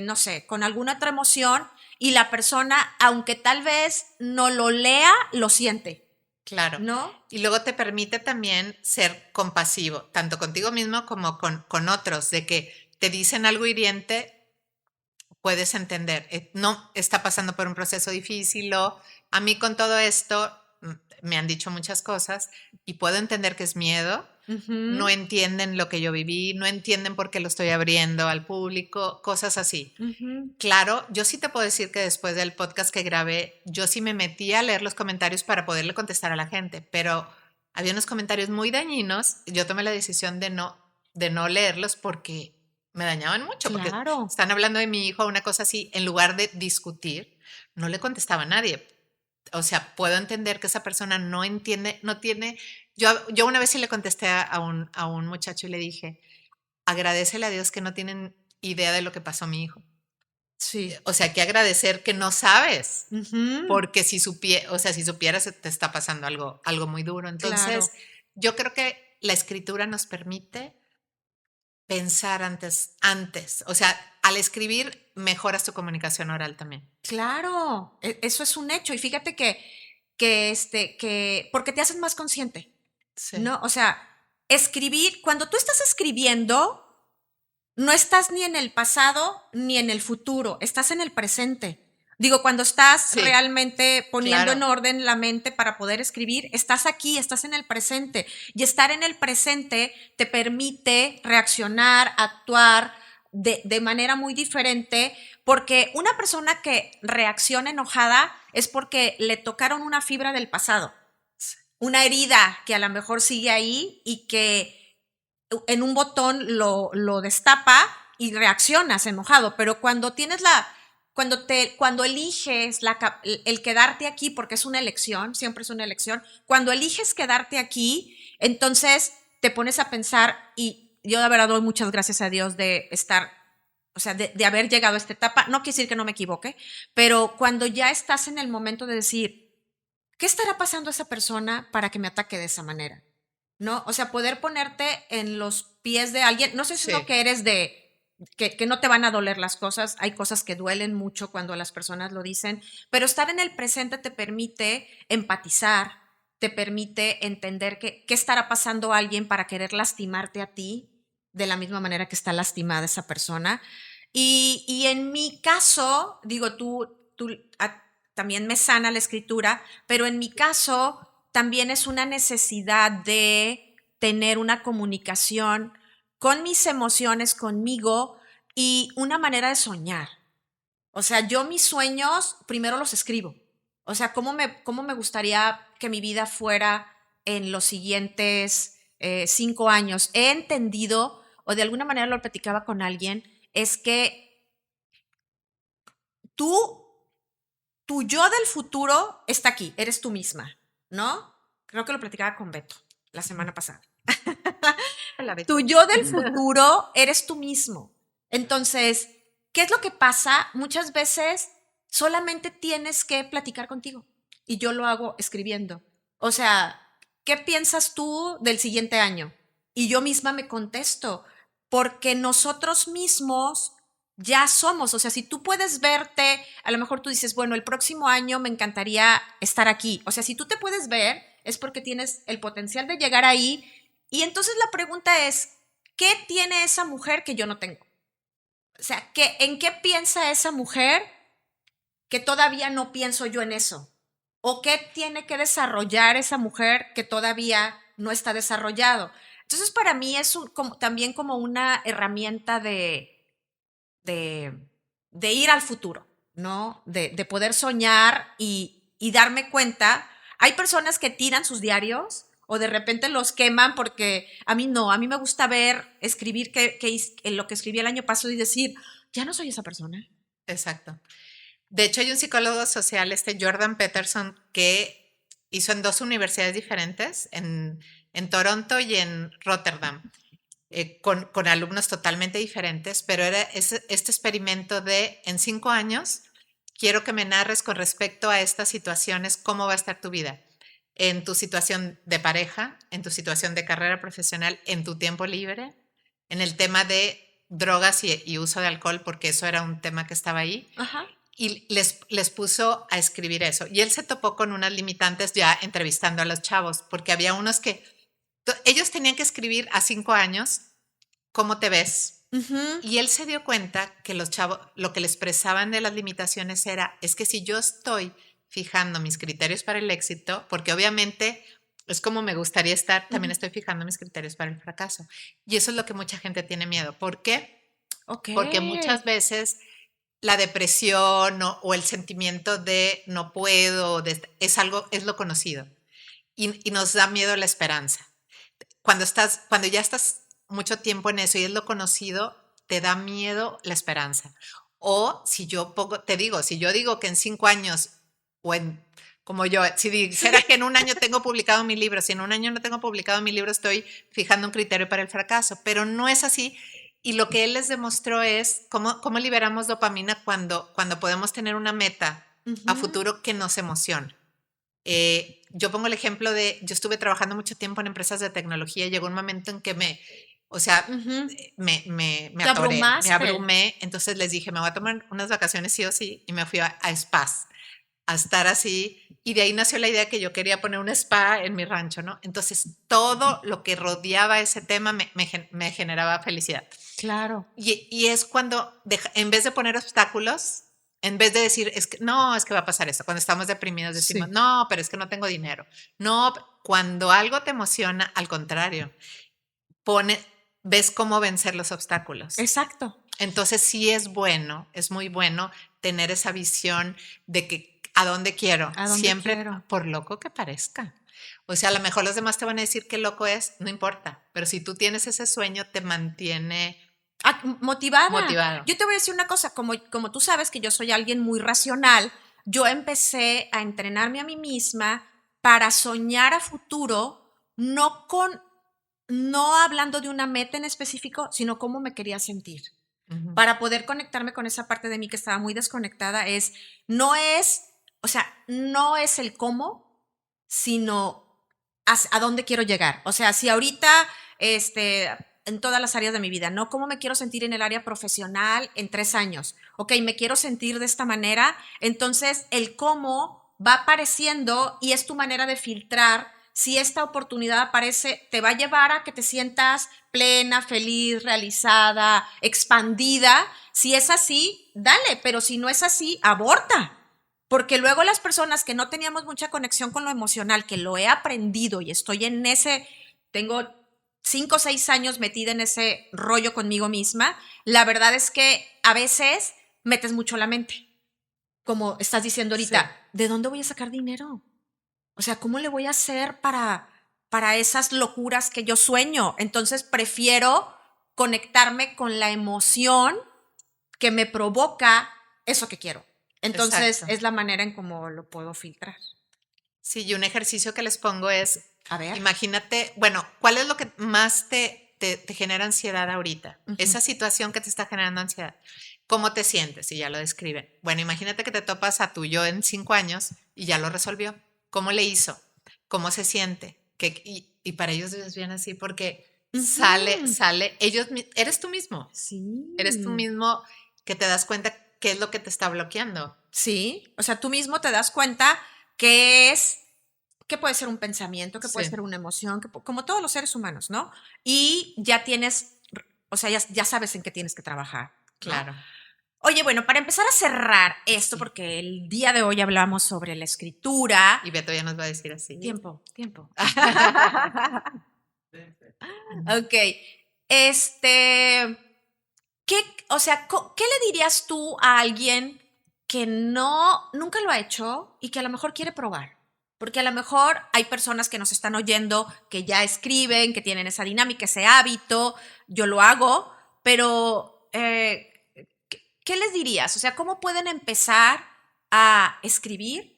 no sé, con alguna otra emoción y la persona, aunque tal vez no lo lea, lo siente,
claro.
¿no?
Y luego te permite también ser compasivo, tanto contigo mismo como con otros, de que te dicen algo hiriente, puedes entender, no está pasando por un proceso difícil o a mí con todo esto me han dicho muchas cosas y puedo entender que es miedo, no
Ujú,
entienden lo que yo viví, no entienden por qué lo estoy abriendo al público, cosas así.
ujú.
Claro, yo sí te puedo decir que después del podcast que grabé, yo sí me metí a leer los comentarios para poderle contestar a la gente, pero había unos comentarios muy dañinos. Yo tomé la decisión de no leerlos porque me dañaban mucho, porque
Claro.
están hablando de mi hijo, una cosa así, en lugar de discutir, no le contestaba a nadie. O sea, puedo entender que esa persona no entiende, no tiene. Yo una vez sí le contesté a un muchacho y le dije, agradecele a Dios que no tienen idea de lo que pasó a mi hijo.
Sí.
O sea, hay que agradecer que no sabes,
Ujú,
porque o sea, si supieras te está pasando algo muy duro.
claro.
Entonces, yo creo que la escritura nos permite pensar antes. O sea, al escribir mejoras tu comunicación oral también.
Claro, eso es un hecho. Y fíjate porque te haces más consciente,
Sí,
¿no? O sea, escribir, cuando tú estás escribiendo, no estás ni en el pasado ni en el futuro, estás en el presente. Digo, cuando estás
sí,
realmente poniendo en
claro,
orden la mente para poder escribir, estás aquí, estás en el presente. Y estar en el presente te permite reaccionar, actuar de manera muy diferente, porque una persona que reacciona enojada es porque le tocaron una fibra del pasado,
sí,
una herida que a lo mejor sigue ahí y que en un botón lo destapa y reaccionas enojado, pero cuando tienes cuando eliges el quedarte aquí, porque es una elección, siempre es una elección, cuando eliges quedarte aquí, entonces te pones a pensar y yo de verdad doy muchas gracias a Dios de estar o sea, de haber llegado a esta etapa. No quiere decir que no me equivoque, pero cuando ya estás en el momento de decir, ¿qué estará pasando a esa persona para que me ataque de esa manera? ¿No? O sea, poder ponerte en los pies de alguien. No sé si es lo
Sí,
que eres que no te van a doler las cosas. Hay cosas que duelen mucho cuando las personas lo dicen, pero estar en el presente te permite empatizar, te permite entender qué estará pasando a alguien para querer lastimarte a ti de la misma manera que está lastimada esa persona. Y en mi caso, digo, también me sana la escritura, pero en mi caso también es una necesidad de tener una comunicación con mis emociones, conmigo y una manera de soñar. O sea, yo mis sueños primero los escribo. O sea, cómo me gustaría que mi vida fuera en los siguientes 5 años? He entendido, o de alguna manera lo platicaba con alguien, es que tú tu yo del futuro está aquí, eres tú misma, ¿no? Creo que lo platicaba con Beto la semana pasada.
la
Tu
Betty.
yo del futuro eres tú mismo. Entonces, ¿qué es lo que pasa? Muchas veces solamente tienes que platicar contigo y yo lo hago escribiendo. O sea, ¿qué piensas tú del siguiente año? Y yo misma me contesto, porque nosotros mismos ya somos, o sea, si tú puedes verte, a lo mejor tú dices, bueno, el próximo año me encantaría estar aquí. O sea, si tú te puedes ver, es porque tienes el potencial de llegar ahí. Y entonces la pregunta es, ¿qué tiene esa mujer que yo no tengo? O sea, ¿en qué piensa esa mujer que todavía no pienso yo en eso? ¿O qué tiene que desarrollar esa mujer que todavía no está desarrollado? Entonces, para mí es también como una herramienta de, de ir al futuro, ¿no? De poder soñar y darme cuenta. Hay personas que tiran sus diarios o de repente los queman porque a mí no, a mí me gusta ver, escribir lo que escribí el año pasado y decir, ya no soy esa persona.
Exacto. De hecho, hay un psicólogo social, Jordan Peterson, que hizo en dos universidades diferentes, en Toronto y en Rotterdam, con alumnos totalmente diferentes, pero era este experimento de en 5 años, quiero que me narres con respecto a estas situaciones cómo va a estar tu vida. En tu situación de pareja, en tu situación de carrera profesional, en tu tiempo libre, en el tema de drogas y uso de alcohol, porque eso era un tema que estaba ahí,
Ajá.
y les puso a escribir eso. Y él se topó con unas limitantes ya entrevistando a los chavos, porque había unos que ellos tenían que escribir a 5 años cómo te ves.
Ujú.
Y él se dio cuenta que los chavos, lo que le expresaban de las limitaciones era, es que si yo estoy fijando mis criterios para el éxito, porque obviamente es como me gustaría estar, también
Ujú.
estoy fijando mis criterios para el fracaso. Y eso es lo que mucha gente tiene miedo. ¿Por qué?
Ok.
Porque muchas veces la depresión o el sentimiento de no puedo, es algo, es lo conocido. Y nos da miedo la esperanza. Cuando ya estás mucho tiempo en eso y es lo conocido, te da miedo la esperanza. O si yo te digo, si yo digo que en 5 años, o en, como yo, si dijera que en un año tengo publicado mi libro, si en un año no tengo publicado mi libro, estoy fijando un criterio para el fracaso, pero no es así. Y lo que él les demostró es cómo liberamos dopamina cuando podemos tener una meta a
Ujú.
futuro que nos emociona. Yo pongo el ejemplo de, yo estuve trabajando mucho tiempo en empresas de tecnología y llegó un momento en que o sea,
Ujú.
me
Te
atoré, me
abrumaste.
abrumé, entonces les dije, me voy a tomar unas vacaciones sí o sí, y me fui a spas, a estar así, y de ahí nació la idea que yo quería poner un spa en mi rancho, ¿no? Entonces, todo lo que rodeaba ese tema me generaba felicidad.
Claro.
Y es cuando, en vez de poner obstáculos, en vez de decir, es que no, es que va a pasar eso, cuando estamos deprimidos decimos,
Sí.
no, pero es que no tengo dinero. No, cuando algo te emociona, al contrario, pone, ves cómo vencer los obstáculos.
Exacto.
Entonces sí es bueno, es muy bueno tener esa visión de que a dónde quiero,
¿A dónde
siempre
quiero?
por loco que parezca. O sea, a lo mejor los demás te van a decir qué loco es, no importa, pero si tú tienes ese sueño, te mantiene
Motivada.
motivado.
Yo te voy a decir una cosa, como tú sabes que yo soy alguien muy racional, yo empecé a entrenarme a mí misma para soñar a futuro, no hablando de una meta en específico, sino cómo me quería sentir.
Ujú.
para poder conectarme con esa parte de mí que estaba muy desconectada, no es, o sea, no es el cómo, sino a dónde quiero llegar. O sea, si ahorita, en todas las áreas de mi vida, ¿no? ¿Cómo me quiero sentir en el área profesional en 3 años? Ok, me quiero sentir de esta manera, entonces el cómo va apareciendo y es tu manera de filtrar si esta oportunidad aparece, te va a llevar a que te sientas plena, feliz, realizada, expandida. Si es así, dale, pero si no es así, aborta. Porque luego las personas que no teníamos mucha conexión con lo emocional, que lo he aprendido y estoy en tengo 5 o 6 años metida en ese rollo conmigo misma, la verdad es que a veces metes mucho la mente. Como estás diciendo
Sí,
ahorita, ¿de dónde voy a sacar dinero? O sea, ¿cómo le voy a hacer para esas locuras que yo sueño? Entonces prefiero conectarme con la emoción que me provoca eso que quiero. Entonces
exacto.
es la manera en cómo lo puedo filtrar.
Sí, y un ejercicio que les pongo es,
A ver.
imagínate, bueno, ¿cuál es lo que más te genera ansiedad ahorita?
Ujú.
Esa situación que te está generando ansiedad. ¿Cómo te sientes? Y ya lo describen. Bueno, imagínate que te topas a tu yo en 5 años y ya lo resolvió. ¿Cómo le hizo? ¿Cómo se siente? Y para ellos es bien así porque
Ujú.
eres tú mismo. Eres tú
Sí.
mismo que te das cuenta qué es lo que te está bloqueando.
Sí. O sea, tú mismo te das cuenta que puede ser un pensamiento, que puede
Sí,
ser una emoción, como todos los seres humanos, ¿no? Y ya tienes, o sea, ya sabes en qué tienes que trabajar, ¿no?
claro.
Oye, bueno, para empezar a cerrar esto,
Sí.
porque el día de hoy hablamos sobre la escritura.
Y Beto ya nos va a decir así.
Tiempo, tiempo. Ok. Este, o sea, ¿qué le dirías tú a alguien que nunca lo ha hecho y que a lo mejor quiere probar? Porque a lo mejor hay personas que nos están oyendo que ya escriben, que tienen esa dinámica, ese hábito. Yo lo hago, pero ¿qué les dirías? O sea, ¿cómo pueden empezar a escribir?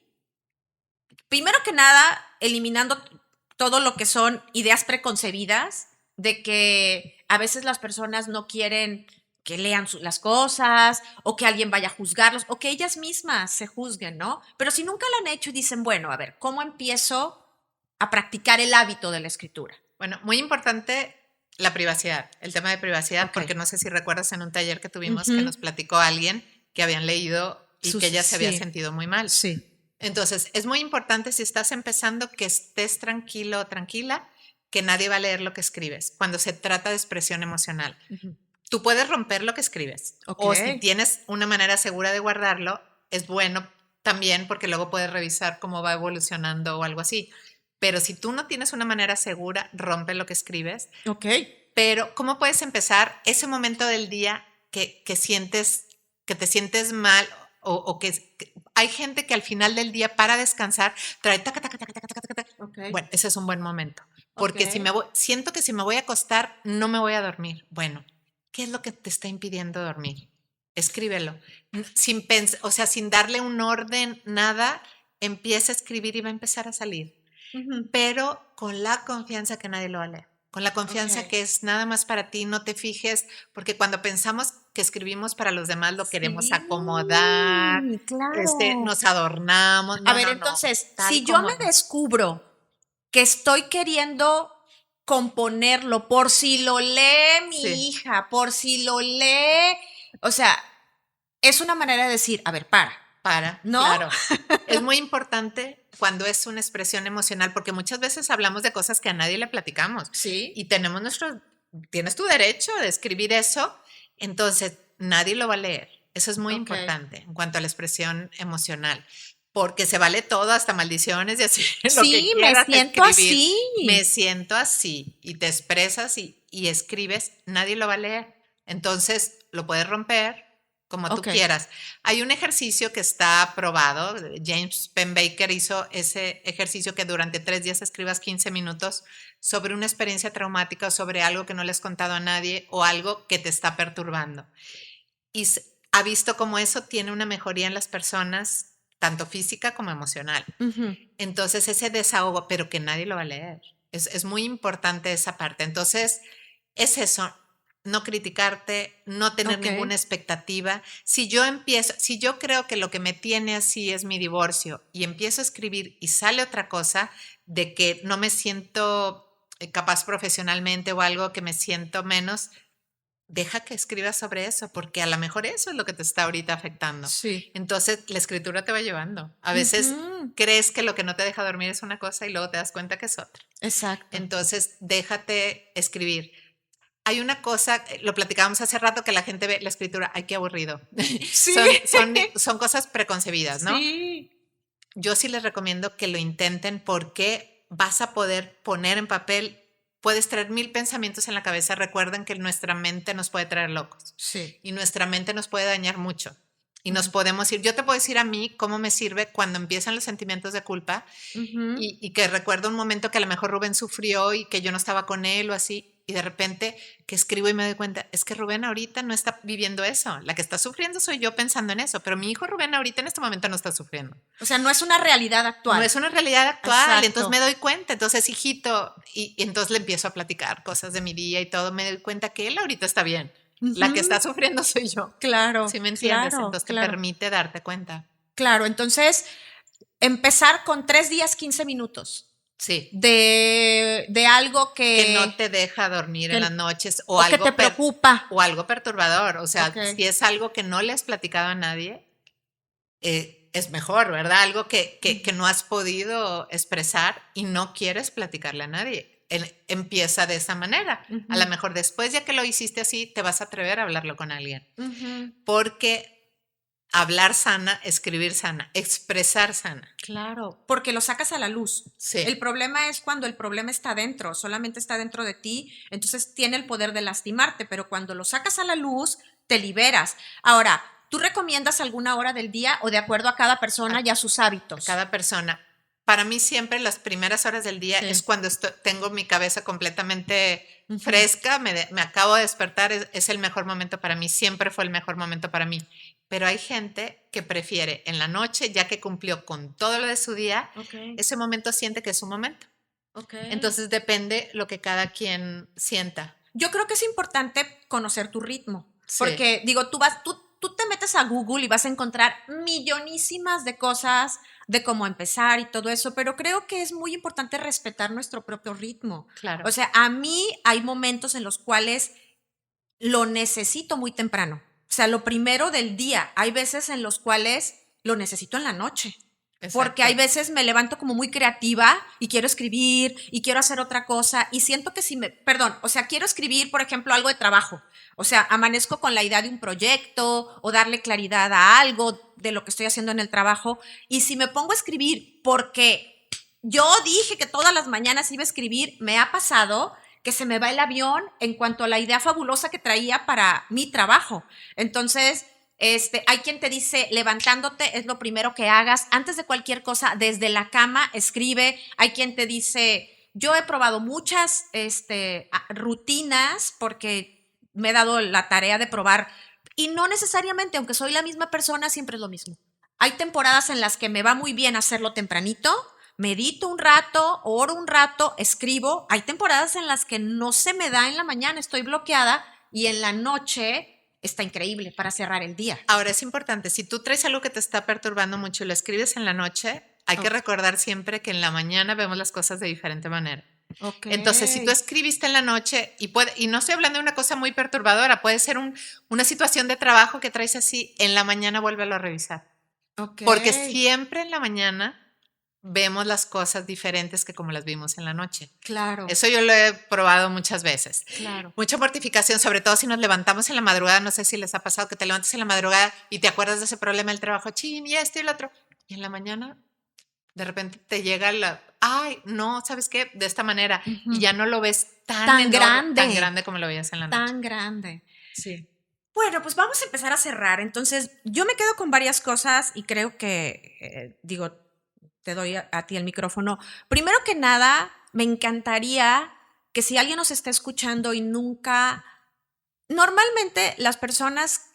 Primero que nada, eliminando todo lo que son ideas preconcebidas de que a veces las personas no quieren que lean las cosas o que alguien vaya a juzgarlos o que ellas mismas se juzguen, ¿no? Pero si nunca lo han hecho y dicen, bueno, a ver, ¿cómo empiezo a practicar el hábito de la escritura?
Bueno, muy importante la privacidad, el tema de privacidad,
Ok.
porque no sé si recuerdas en un taller que tuvimos que
Ujú.
nos platicó alguien que habían leído y que ella se había
Sí,
sentido muy mal.
sí.
Entonces, es muy importante si estás empezando que estés tranquilo o tranquila, que nadie va a leer lo que escribes cuando se trata de expresión emocional.
Ujú.
Tú puedes romper lo que escribes
Ok.
o si tienes una manera segura de guardarlo, es bueno también porque luego puedes revisar cómo va evolucionando o algo así. Pero si tú no tienes una manera segura, rompe lo que escribes.
Ok.
Pero ¿cómo puedes empezar ese momento del día sientes que te sientes mal o que hay gente que al final del día para descansar trae taca, taca, taca, taca, taca, taca, taca?
Ok.
Bueno, ese es un buen momento.
Ok.
Porque siento que si me voy a acostar, no me voy a dormir. Bueno, ¿qué es lo que te está impidiendo dormir? Escríbelo. O sea, sin darle un orden, nada, empieza a escribir y va a empezar a salir.
Ujú.
Pero con la confianza que nadie lo va a leer. Con la
Ok.
confianza que es nada más para ti, no te fijes, porque cuando pensamos que escribimos para los demás lo queremos
Sí,
acomodar,
claro.
nos adornamos.
A
No,
ver,
no, no,
entonces,
tal
si yo me
como es.
descubro que estoy queriendo componerlo por si lo lee
Sí,
mi hija, por si lo lee, o sea, es una manera de decir, a ver, ¿no?
claro. Es muy importante cuando es una expresión emocional, porque muchas veces hablamos de cosas que a nadie le platicamos
Sí.
y tienes tu derecho de escribir eso, entonces nadie lo va a leer. Eso es muy
Ok.
importante en cuanto a la expresión emocional, porque se vale todo, hasta maldiciones y así, lo que
Sí, me
quieras
siento
escribir.
así.
Me siento así y te expresas y escribes, nadie lo va a leer. Entonces lo puedes romper como tú
Ok.
quieras. Hay un ejercicio que está aprobado. James Penbaker hizo ese ejercicio que durante 3 días escribas 15 minutos sobre una experiencia traumática o sobre algo que no le has contado a nadie o algo que te está perturbando. Y ha visto cómo eso tiene una mejoría en las personas, tanto física como emocional.
Ujú.
Entonces, ese desahogo, pero que nadie lo va a leer. Es muy importante esa parte. Entonces, es eso. no criticarte, no tener
Ok.
ninguna expectativa. Si yo creo que lo que me tiene así es mi divorcio y empiezo a escribir y sale otra cosa de que no me siento capaz profesionalmente o algo que me siento menos, deja que escribas sobre eso, porque a lo mejor eso es lo que te está ahorita afectando.
Sí.
Entonces, la escritura te va llevando. A veces
Ujú.
crees que lo que no te deja dormir es una cosa y luego te das cuenta que es otra.
Exacto.
Entonces, déjate escribir. Hay una cosa, lo platicábamos hace rato, que la gente ve la escritura, ay, qué aburrido.
Sí.
Son cosas preconcebidas, ¿no?
Sí.
Yo sí les recomiendo que lo intenten porque vas a poder poner en papel, puedes traer 1000 pensamientos en la cabeza. Recuerden que nuestra mente nos puede traer locos
Sí.
y nuestra mente nos puede dañar mucho. Y nos
Ujú.
podemos ir, yo te puedo decir a mí cómo me sirve cuando empiezan los sentimientos de culpa
Ujú.
y que recuerdo un momento que a lo mejor Rubén sufrió y que yo no estaba con él o así, y de repente que escribo y me doy cuenta, es que Rubén ahorita no está viviendo eso, la que está sufriendo soy yo pensando en eso, pero mi hijo Rubén ahorita en este momento no está sufriendo.
O sea, no es una realidad
No
actual.
es una realidad actual, entonces me
Exacto.
doy cuenta, entonces hijito, y entonces le empiezo a platicar cosas de mi día y todo, me doy cuenta que él ahorita está bien, la que está
Ujú.
sufriendo soy yo,
Claro,
¿sí me entiendes?
claro,
Entonces te
claro.
permite darte cuenta.
Claro, entonces empezar con 3 días, 15 minutos
Sí,
de algo
que no te deja dormir en las
que-
noches
o que te preocupa.
o algo perturbador. O
Ok.
sea, si es algo que no le has platicado a nadie, es mejor, ¿verdad? Algo que
Ujú.
no has podido expresar y no quieres platicarle a nadie. Empieza de esa manera. A lo
Ujú.
mejor después, ya que lo hiciste así, te vas a atrever a hablarlo con alguien.
Ujú.
Porque hablar sana, escribir sana, expresar sana.
Claro, porque lo sacas a la luz. El
Sí.
problema es cuando el problema está dentro, solamente está dentro de ti, entonces tiene el poder de lastimarte, pero cuando lo sacas a la luz, te liberas. Ahora, ¿tú recomiendas alguna hora del día o de acuerdo a cada persona y a sus
A
hábitos?
cada persona. Para mí siempre las primeras horas del día es
Sí.
cuando tengo mi cabeza completamente
Ujú.
fresca, me acabo de despertar, es el mejor momento para mí, siempre fue el mejor momento para mí. Pero hay gente que prefiere en la noche, ya que cumplió con todo lo de su día,
Ok,
ese momento siente que es su momento.
ok.
Entonces depende lo que cada quien sienta.
Yo creo que es importante conocer tu ritmo,
Sí,
porque digo, tú te metes a Google y vas a encontrar millonísimas de cosas de cómo empezar y todo eso, pero creo que es muy importante respetar nuestro propio ritmo.
claro.
O sea, a mí hay momentos en los cuales lo necesito muy temprano. O sea, lo primero del día. Hay veces en los cuales lo necesito en la noche. Porque hay
Exacto.
veces me levanto como muy creativa y quiero escribir y quiero hacer otra cosa y siento que perdón, o sea, quiero escribir, por ejemplo, algo de trabajo. O sea, amanezco con la idea de un proyecto o darle claridad a algo de lo que estoy haciendo en el trabajo. Y si me pongo a escribir porque yo dije que todas las mañanas iba a escribir, me ha pasado que se me va el avión en cuanto a la idea fabulosa que traía para mi trabajo. Entonces, hay quien te dice, levantándote es lo primero que hagas, antes de cualquier cosa, desde la cama, escribe. Hay quien te dice, yo he probado muchas rutinas porque me he dado la tarea de probar y no necesariamente, aunque soy la misma persona, siempre es lo mismo. Hay temporadas en las que me va muy bien hacerlo tempranito, medito un rato, oro un rato, escribo. Hay temporadas en las que no se me da en la mañana, estoy bloqueada y en la noche está increíble para cerrar el día.
Ahora es importante, si tú traes algo que te está perturbando mucho y lo escribes en la noche, hay que
Ok.
recordar siempre que en la mañana vemos las cosas de diferente manera.
Ok.
Entonces, si tú escribiste en la noche y no estoy hablando de una cosa muy perturbadora, puede ser una situación de trabajo que traes así, en la mañana vuélvelo a revisar.
Ok.
Porque siempre en la mañana vemos las cosas diferentes que como las vimos en la noche.
Claro,
Eso yo lo he probado muchas veces.
claro.
Mucha mortificación, sobre todo si nos levantamos en la madrugada. No sé si les ha pasado que te levantas en la madrugada y te acuerdas de ese problema del trabajo, chin, y esto y lo otro. Y en la mañana, de repente te llega ay, no, ¿sabes qué? De esta manera. Y
Ujú.
ya no lo ves tan
Tan
enorme, tan
grande,
grande como lo veías en la noche.
tan grande.
Sí.
Bueno, pues vamos a empezar a cerrar. Entonces, yo me quedo con varias cosas y creo que, digo, te doy a ti el micrófono. Primero que nada, me encantaría que si alguien nos está escuchando y nunca, normalmente las personas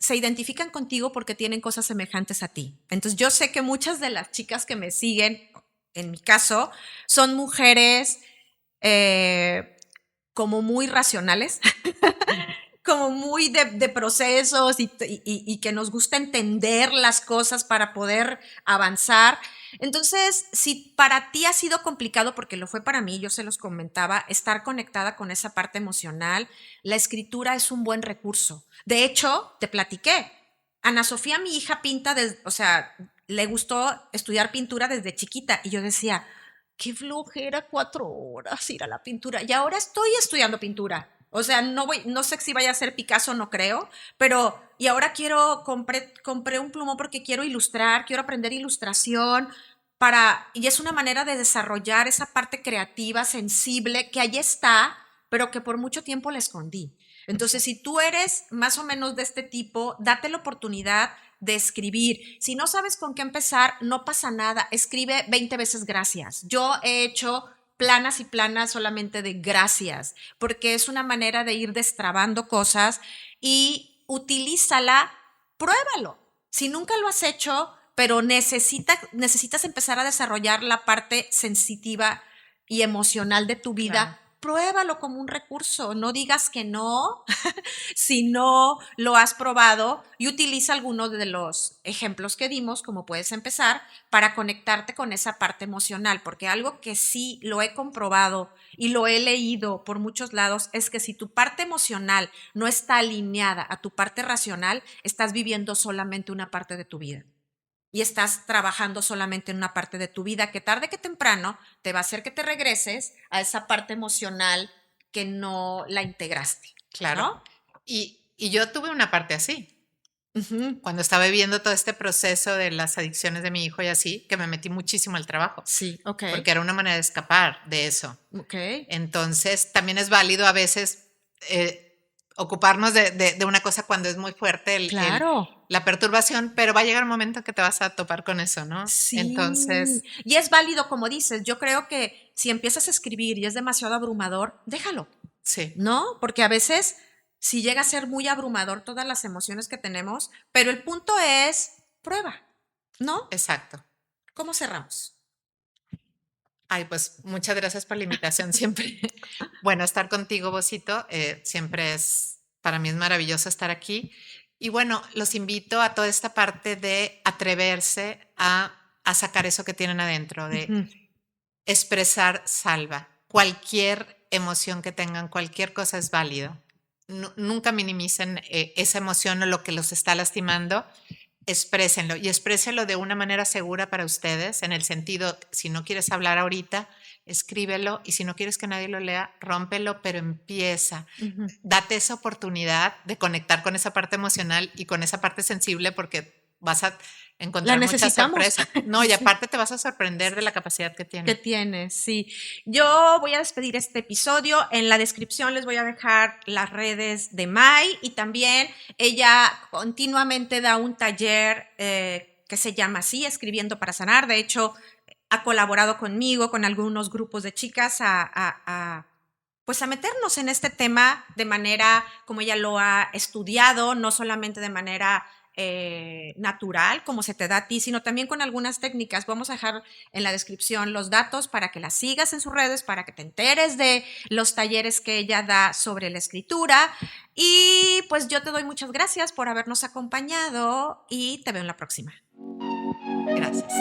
se identifican contigo porque tienen cosas semejantes a ti. Entonces, yo sé que muchas de las chicas que me siguen, en mi caso, son mujeres como muy racionales, como muy de procesos y que nos gusta entender las cosas para poder avanzar. Entonces, si para ti ha sido complicado, porque lo fue para mí, yo se los comentaba, estar conectada con esa parte emocional, la escritura es un buen recurso. De hecho, te platiqué, Ana Sofía, mi hija, pinta, o sea, le gustó estudiar pintura desde chiquita y yo decía, qué flojera 4 horas ir a la pintura. Y ahora estoy estudiando pintura. O sea, no sé si vaya a ser Picasso, no creo, pero y ahora compré un plumón porque quiero ilustrar, quiero aprender ilustración y es una manera de desarrollar esa parte creativa, sensible, que ahí está, pero que por mucho tiempo la escondí. Entonces, si tú eres más o menos de este tipo, date la oportunidad de escribir. Si no sabes con qué empezar, no pasa nada. Escribe 20 veces gracias. Yo he hecho planas y planas solamente de gracias, porque es una manera de ir destrabando cosas y utilízala, pruébalo. Si nunca lo has hecho, pero necesitas empezar a desarrollar la parte sensitiva y emocional de tu vida,
Claro.
pruébalo como un recurso, no digas que no si no lo has probado y utiliza algunos de los ejemplos que dimos, como puedes empezar, para conectarte con esa parte emocional, porque algo que sí lo he comprobado y lo he leído por muchos lados es que si tu parte emocional no está alineada a tu parte racional, estás viviendo solamente una parte de tu vida. Y estás trabajando solamente en una parte de tu vida que tarde que temprano te va a hacer que te regreses a esa parte emocional que no la integraste,
Claro.
¿no?
Y yo tuve una parte así.
Ujú.
Cuando estaba viviendo todo este proceso de las adicciones de mi hijo y así, que me metí muchísimo al trabajo,
Sí, ok,
porque era una manera de escapar de eso.
ok.
Entonces, también es válido a veces ocuparnos de una cosa cuando es muy fuerte
Claro,
la perturbación, pero va a llegar un momento que te vas a topar con eso, ¿no?
sí.
Entonces,
Y es válido, como dices, yo creo que si empiezas a escribir y es demasiado abrumador, déjalo,
sí,
¿no? Porque a veces sí llega a ser muy abrumador todas las emociones que tenemos, pero el punto es prueba, ¿no?
exacto.
¿Cómo cerramos?
Ay, pues muchas gracias por la invitación siempre. Bueno, estar contigo, Bosito, siempre es, para mí es maravilloso estar aquí. Y bueno, los invito a toda esta parte de atreverse a sacar eso que tienen adentro, de
Ujú.
expresar salva. Cualquier emoción que tengan, cualquier cosa es válido. Nunca minimicen esa emoción o lo que los está lastimando. Exprésenlo y exprésenlo de una manera segura para ustedes, en el sentido, si no quieres hablar ahorita, escríbelo y si no quieres que nadie lo lea, rómpelo, pero empieza.
Ujú.
Date esa oportunidad de conectar con esa parte emocional y con esa parte sensible porque vas a
La
encontrar muchas
necesitamos.
sorpresas. No, y
Sí.
aparte te vas a sorprender de la capacidad que
Que
tienen.
tienes, sí. Yo voy a despedir este episodio. En la descripción les voy a dejar las redes de Mai y también ella continuamente da un taller que se llama así, Escribiendo para Sanar. De hecho, ha colaborado conmigo, con algunos grupos de chicas pues a meternos en este tema de manera como ella lo ha estudiado, no solamente de manera natural, como se te da a ti, sino también con algunas técnicas. Vamos a dejar en la descripción los datos para que la sigas en sus redes, para que te enteres de los talleres que ella da sobre la escritura. Y pues yo te doy muchas gracias por habernos acompañado y te veo en la próxima.
Gracias.